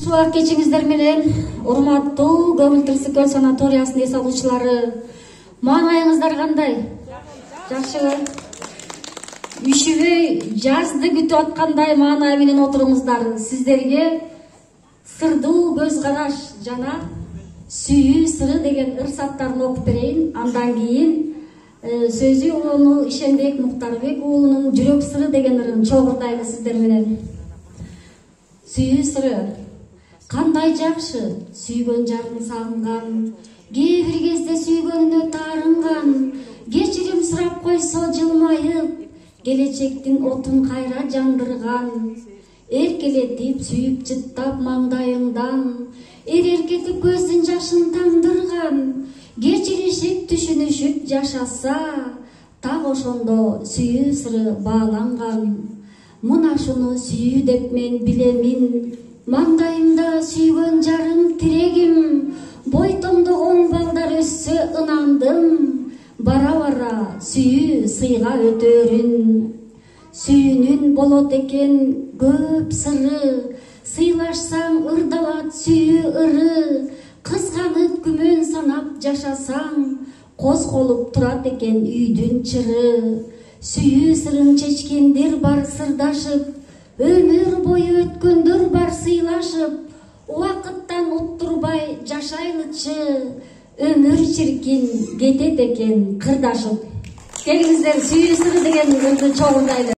Суак кечиңиздер менен урматтуу Көмүл Тирсек көл санаториясынын эс алуучулары, маанайыңыздар кандай? Жакшыбы? Үшүбөй жазды күтүп аткандай маанай менен отуруңуздар. Сиздерге сырдуу көз караш жана сүйүү сыры деген ырсаттарын окуп берейин. Андан кийин сөзү уулу Ишенбек Муктарбек уулунун жүрөк сыры деген ырын чогурдайлы сиздер менен. Сүйүү сыры. Кандай жакшы сүйгөн жарын сагынган, кээ бир кезде сүйгөнүнө таарынган, кечирим сурап койсо жылмайып, келечектин отун кайра жандырган, эркелетип сүйүп жыттап маңдайыңдан, эркетип көздүн жашын тандырган, кечиришип түшүнүшүп жашаса, так ошондо сүйүү сыры бааланган. Мына шуну сүйүү деп мен билемин, маңдайымда сүйгөн жарым тирегим, бойтомдо оң балдар өссө ынандым, бара-бара сүйүү сыйга өтөрүн. Сүйүүнүн болот экен көп сыры, сыйлашсаң ырдалат сүйүү ыры, кызганып күмөн санап жашасаң, козголуп турат экен үйдүн чыры. Сүйүү сырын чечкендер бар сырдашып, өмүр бою өткөндөр бар сыйлашып, убакыттан уттурбай жашайлычы, өмүр чиркин кетет экен кырдашып. Келиңиздер, сүйүү сыры деген ырды чогулдайлы.